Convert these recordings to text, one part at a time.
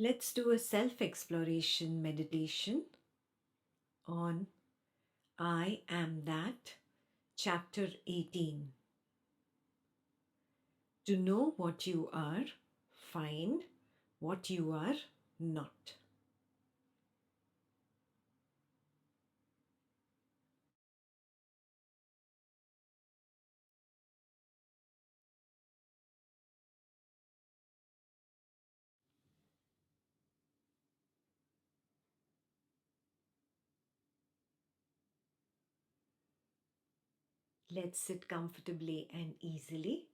Let's do a self-exploration meditation on I Am That, Chapter 18. To know what you are, find what you are not. Let's sit comfortably and easily.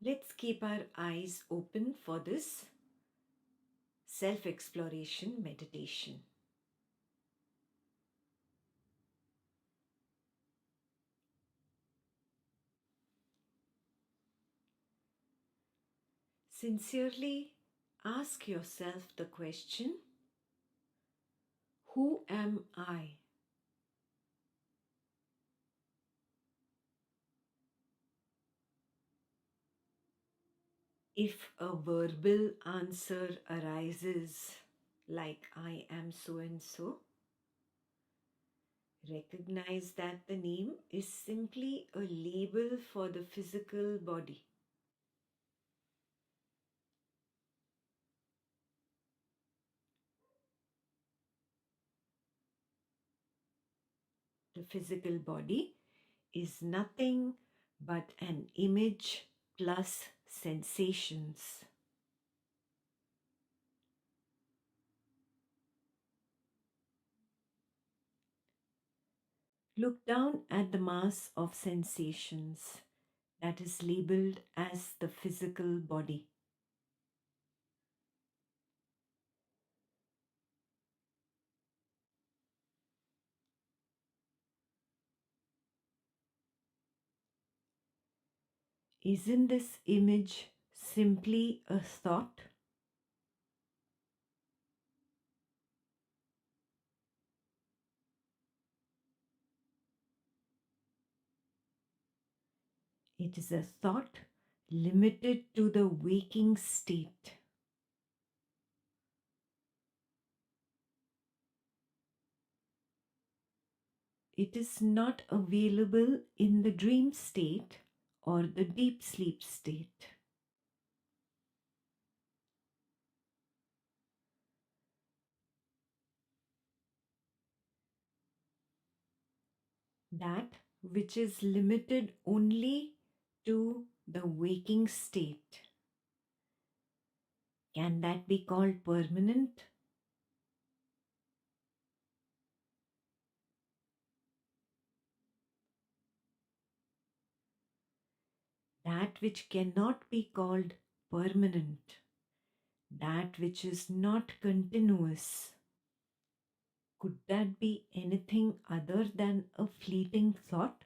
Let's keep our eyes open for this self-exploration meditation. Sincerely ask yourself the question, who am I? If a verbal answer arises like I am so and so, recognize that the name is simply a label for the physical body. The physical body is nothing but an image plus sensations. Look down at the mass of sensations that is labeled as the physical body. Isn't this image simply a thought? It is a thought limited to the waking state. It is not available in the dream state or the deep sleep state. That which is limited only to the waking state. Can that be called permanent? That which cannot be called permanent, that which is not continuous, could that be anything other than a fleeting thought?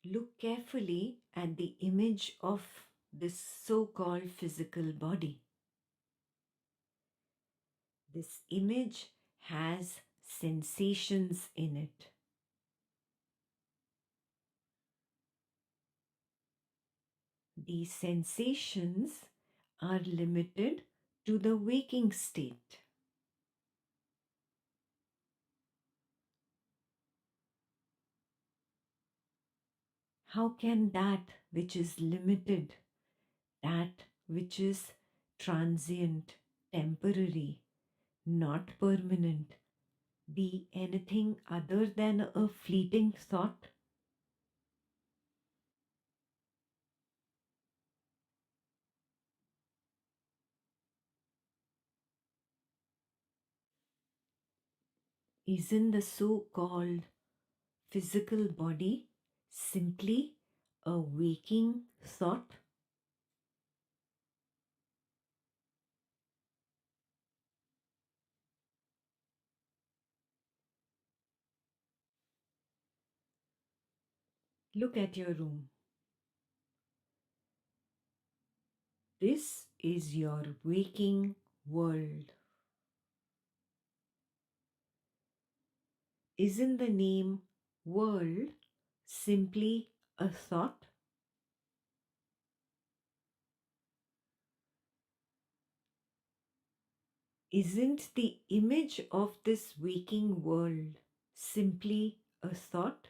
Look carefully at the image of this so-called physical body. This image has sensations in it. These sensations are limited to the waking state. How can that which is limited, that which is transient, temporary, not permanent, be anything other than a fleeting thought? Isn't the so-called physical body simply a waking thought? Look at your room. This is your waking world. Isn't the name world simply a thought? Isn't the image of this waking world simply a thought?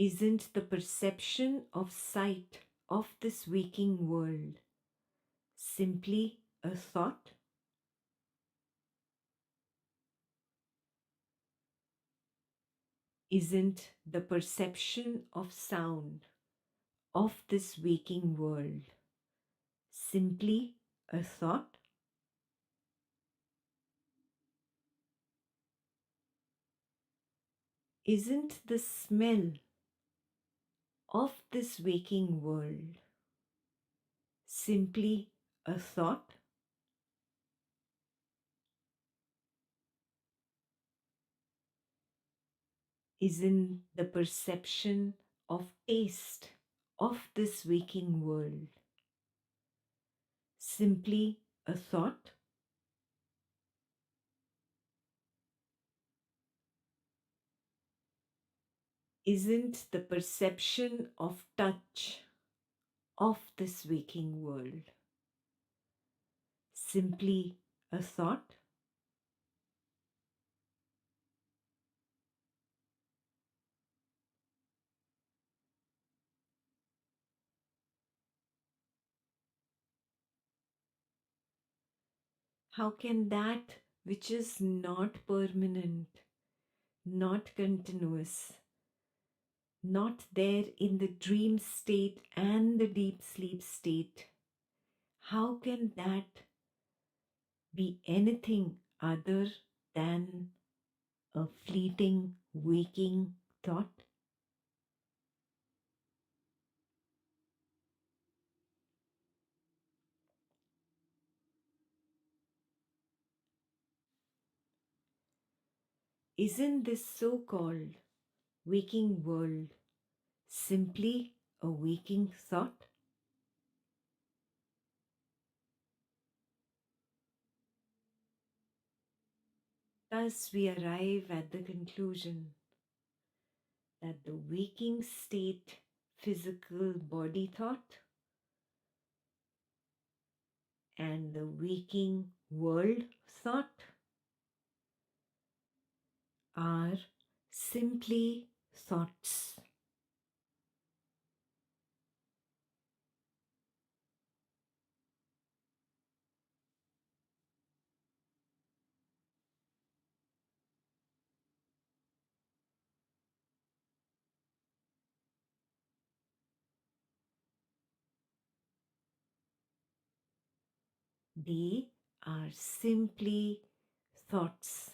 Isn't the perception of sight of this waking world simply a thought? Isn't the perception of sound of this waking world simply a thought? Isn't the smell of this waking world simply a thought? Isn't the perception of taste of this waking world simply a thought? Isn't the perception of touch of this waking world simply a thought? How can that which is not permanent, not continuous, not there in the dream state and the deep sleep state, how can that be anything other than a fleeting waking thought? Isn't this so called waking world simply a waking thought? Thus, we arrive at the conclusion that the waking state, physical body thought, and the waking world thought are simply thoughts. They are simply thoughts.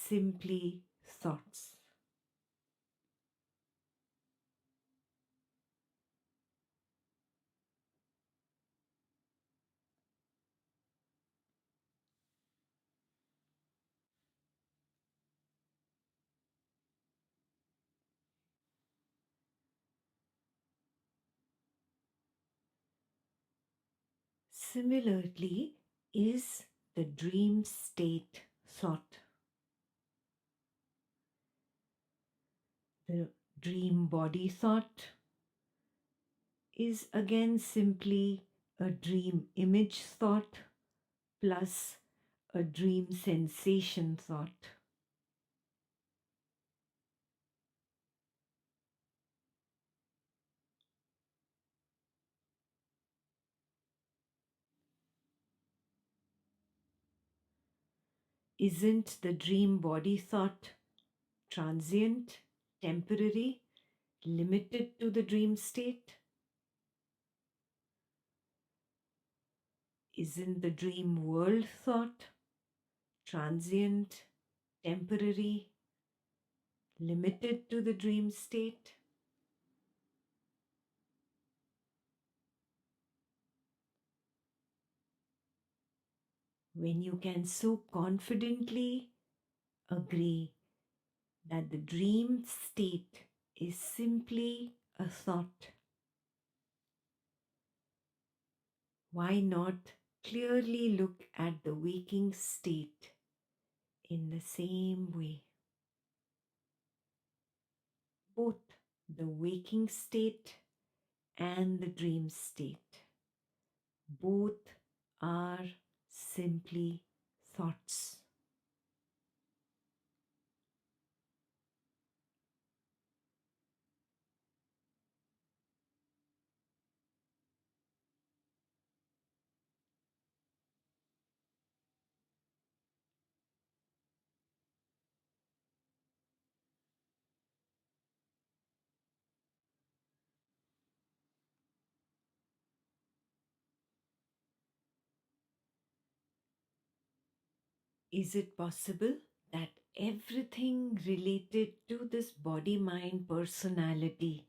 Simply thoughts. Similarly, is the dream state thought. The dream body thought is again simply a dream image thought plus a dream sensation thought. Isn't the dream body thought transient, temporary, limited to the dream state? Isn't the dream world thought transient, temporary, limited to the dream state? when you can so confidently agree that the dream state is simply a thought, why not clearly look at the waking state in the same way? Both the waking state and the dream state, both are simply thoughts. Is it possible that everything related to this body mind personality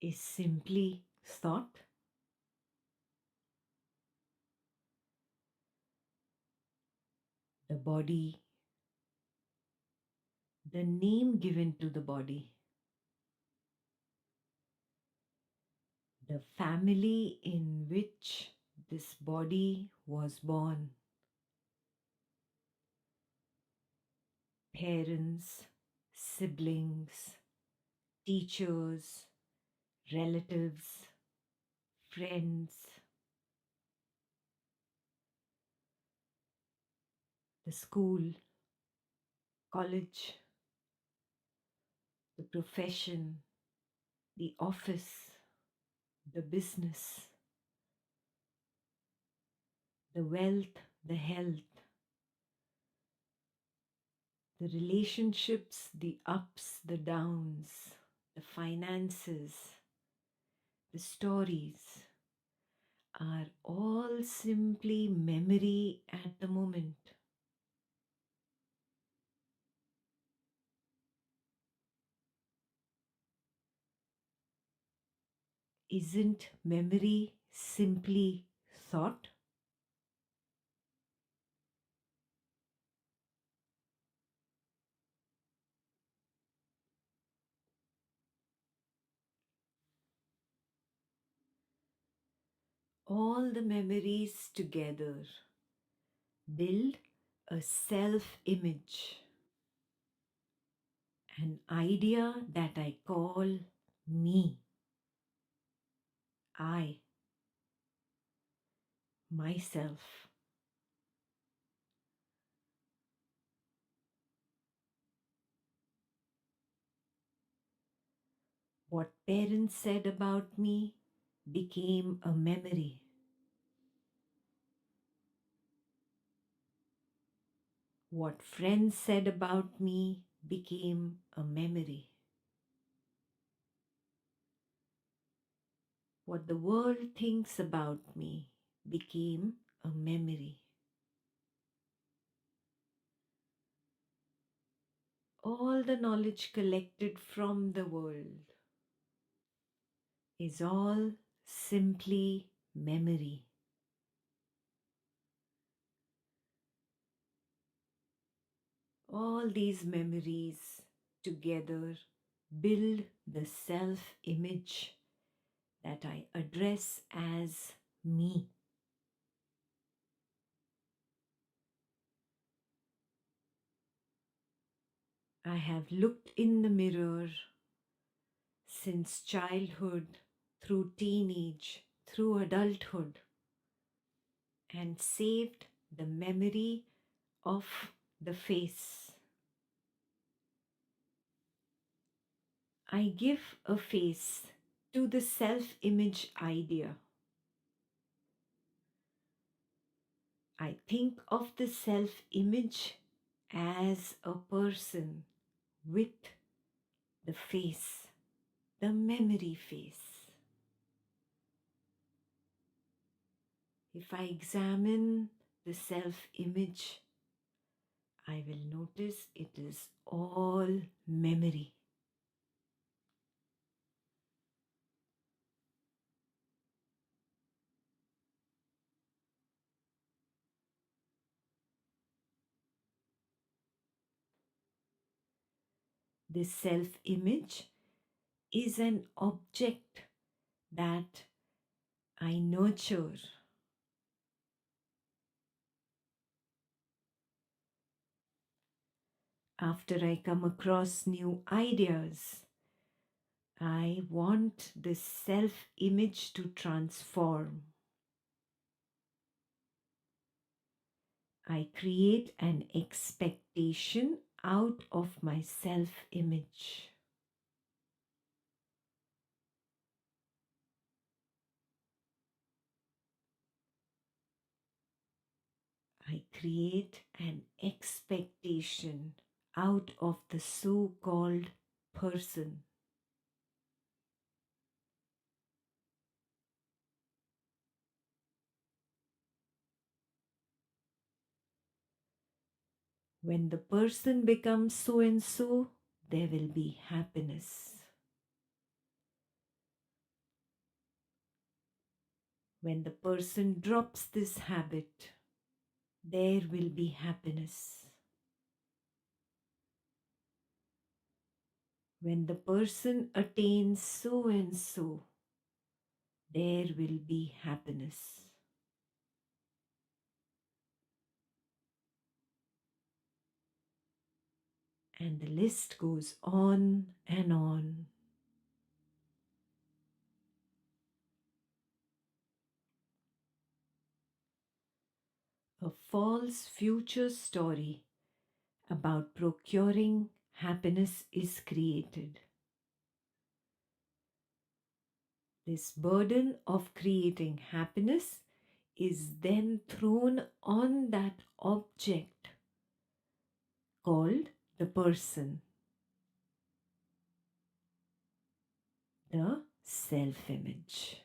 is simply thought? The body, the name given to the body, the family in which this body was born, parents, siblings, teachers, relatives, friends, the school, college, the profession, the office, the business, the wealth, the health, the relationships, the ups, the downs, the finances, the stories are all simply memory at the moment. Isn't memory simply thought? All the memories together build a self image, an idea that I call me, I, myself. What parents said about me became a memory. What friends said about me became a memory. What the world thinks about me became a memory. All the knowledge collected from the world is all simply memory. All these memories together build the self image that I address as me. I have looked in the mirror since childhood, through teenage, through adulthood, and saved the memory of the face. I give a face to the self image idea. I think of the self image as a person with the face, the memory face. If I examine the self image, I will notice it is all memory. This self-image is an object that I nurture. After I come across new ideas, I want this self-image to transform. I create an expectation out of my self-image. I create an expectation out of the so-called person. When the person becomes so and so, there will be happiness. When the person drops this habit, there will be happiness. When the person attains so and so, there will be happiness. And the list goes on and on. A false future story about procuring happiness is created. This burden of creating happiness is then thrown on that object called the person, the self-image.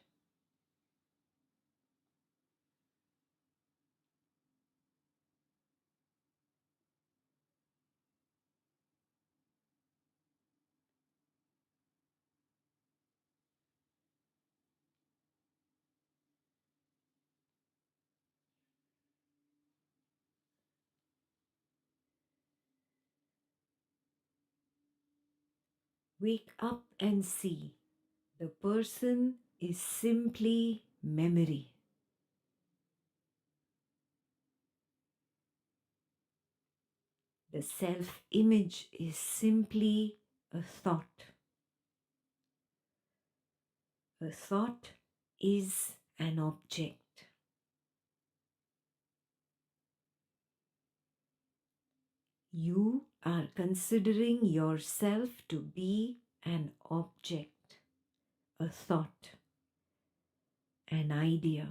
Wake up and see. The person is simply memory. The self-image is simply a thought. A thought is an object. You are considering yourself to be an object, a thought, an idea.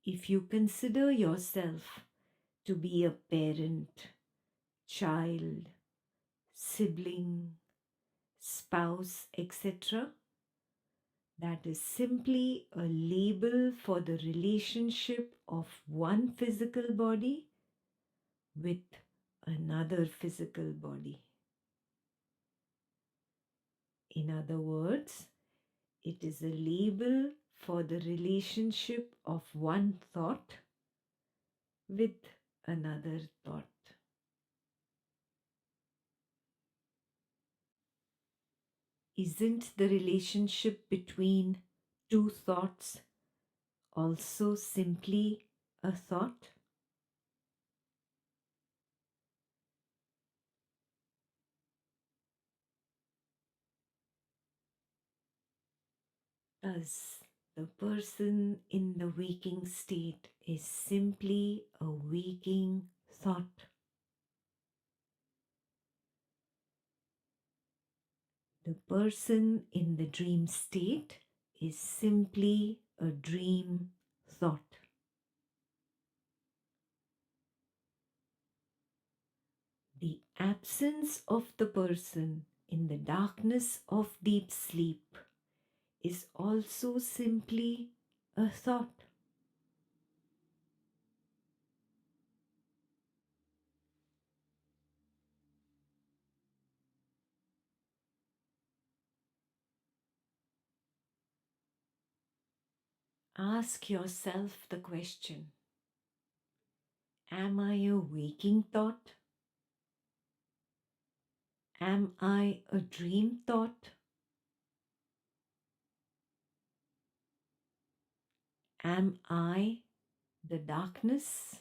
If you consider yourself to be a parent, child, sibling, spouse, etc., that is simply a label for the relationship of one physical body with another physical body. In other words, it is a label for the relationship of one thought with another thought. Isn't the relationship between two thoughts also simply a thought? Thus, the person in the waking state is simply a waking thought. The person in the dream state is simply a dream thought. The absence of the person in the darkness of deep sleep is also simply a thought. Ask yourself the question, am I a waking thought? Am I a dream thought? Am I the darkness?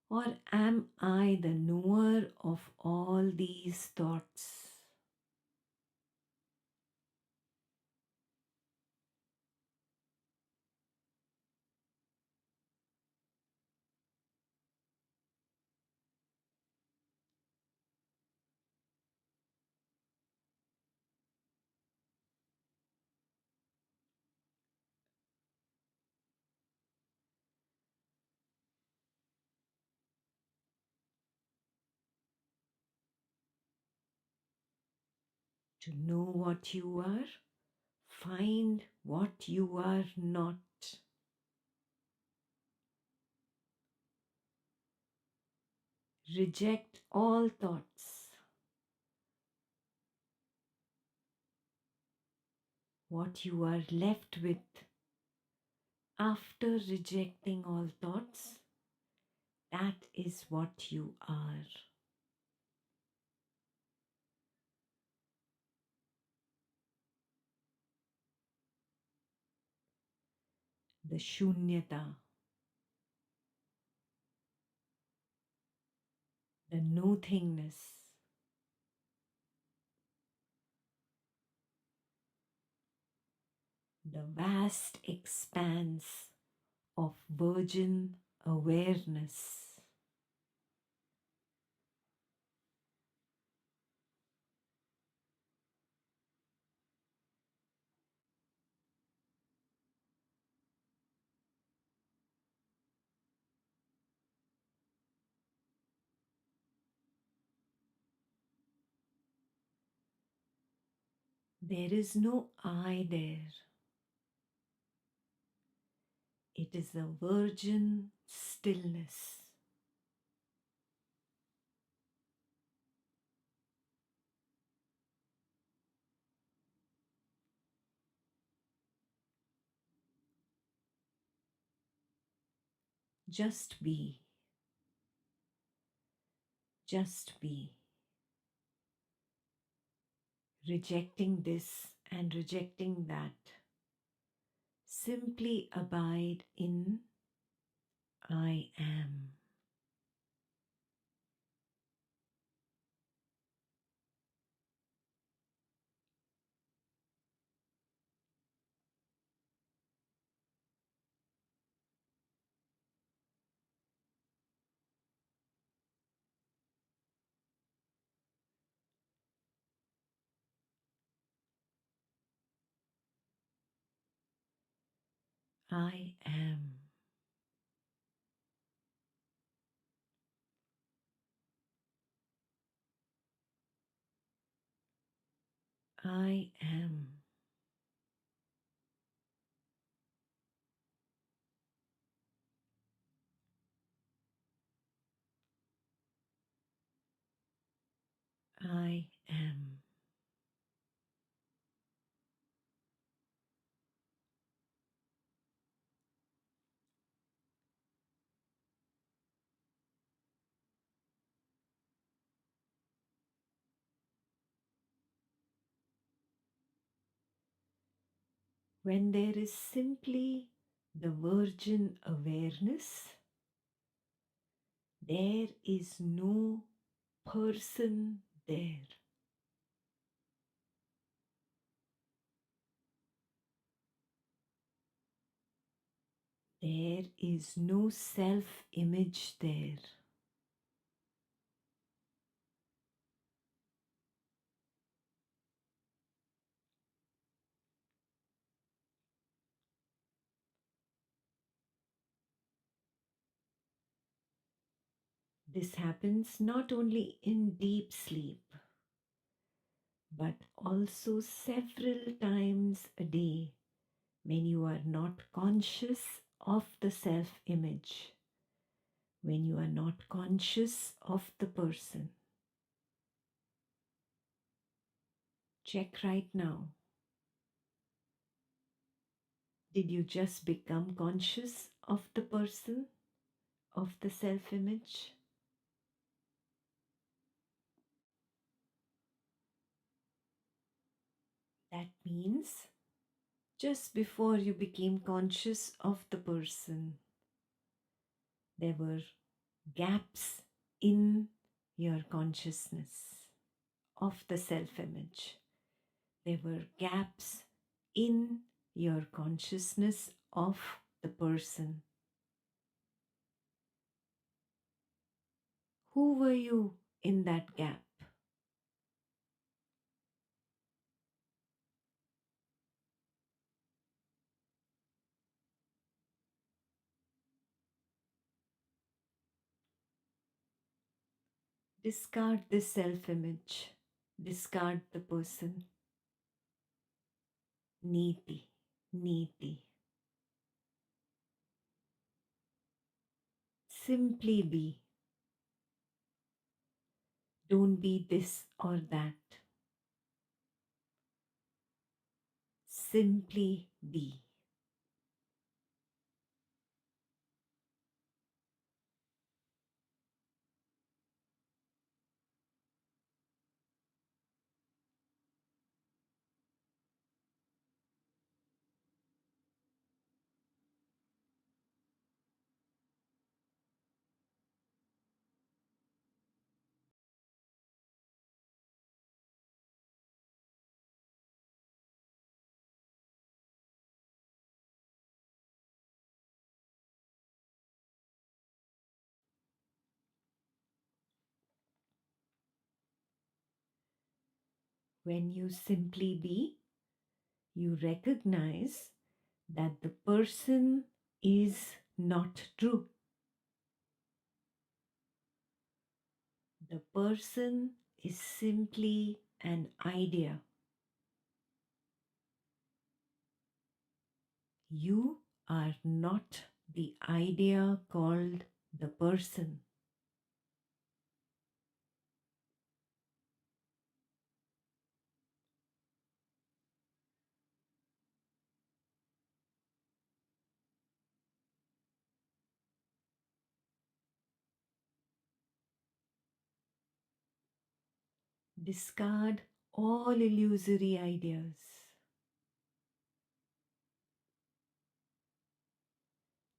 Or am I the knower of all these thoughts? To know what you are, find what you are not. Reject all thoughts. What you are left with after rejecting all thoughts, that is what you are. The shunyata, the nothingness, the vast expanse of virgin awareness. There is no I there. It is a virgin stillness. Just be. Just be. Rejecting this and rejecting that. Simply abide in I am. I am. I am. I am. When there is simply the virgin awareness, there is no person there. There is no self-image there. This happens not only in deep sleep, but also several times a day when you are not conscious of the self-image, when you are not conscious of the person. Check right now. Did you just become conscious of the person, of the self image? That means just before you became conscious of the person, there were gaps in your consciousness of the self image. There were gaps in your consciousness of the person. Who were you in that gap? Discard this self image, discard the person. Niti, niti. Simply be. Don't be this or that. Simply be. When you simply be, you recognize that the person is not true. The person is simply an idea. You are not the idea called the person. Discard all illusory ideas.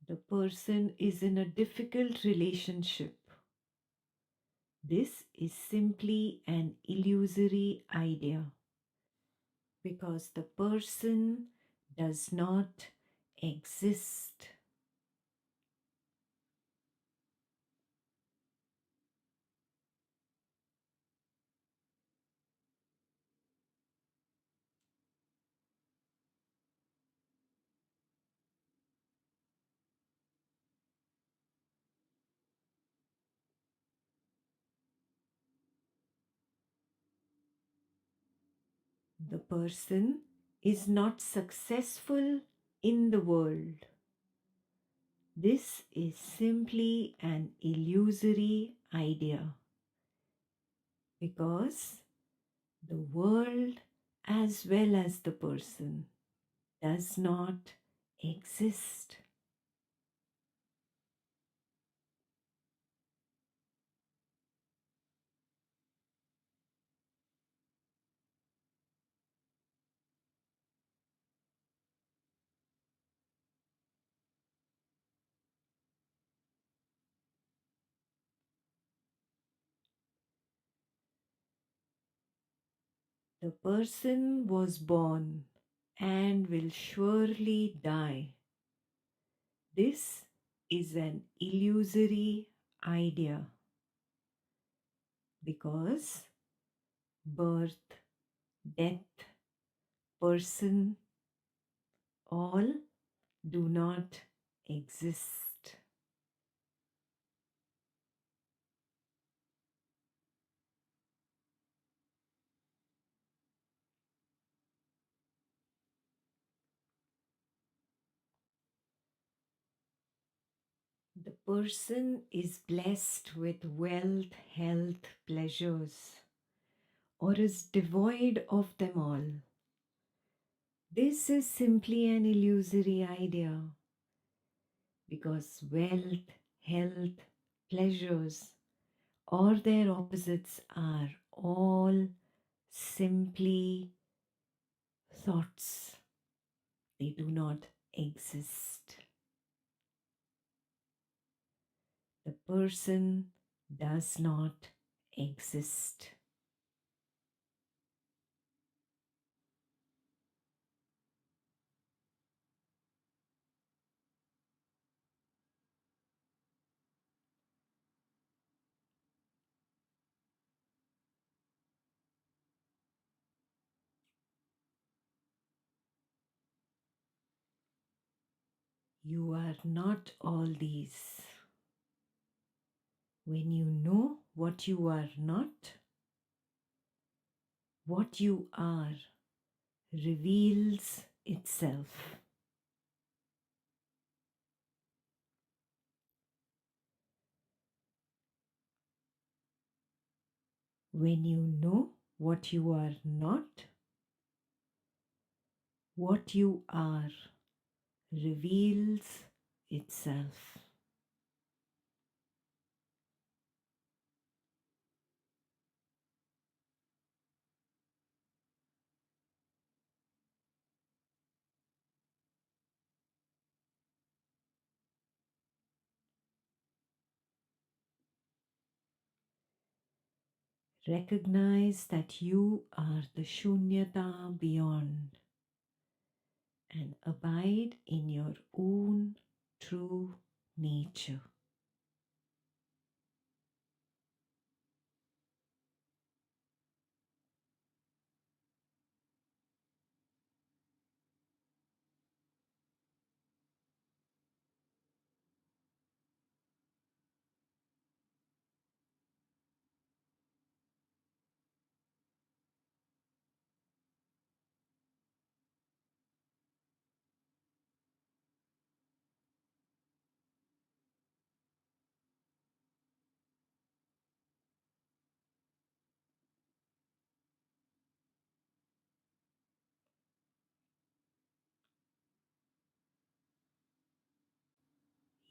The person is in a difficult relationship. This is simply an illusory idea because the person does not exist. The person is not successful in the world. This is simply an illusory idea because the world as well as the person does not exist. The person was born and will surely die. This is an illusory idea because birth, death, person, all do not exist. The person is blessed with wealth, health, pleasures. or is devoid of them all. This is simply an illusory idea because wealth, health, pleasures, or their opposites are all simply thoughts. They do not exist. The person does not exist. You are not all these. When you know what you are not, what you are reveals itself. When you know what you are not, what you are reveals itself. Recognize that you are the shunyata beyond and abide in your own true nature.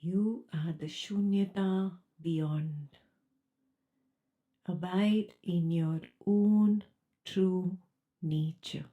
You are the shunyata beyond. Abide in your own true nature.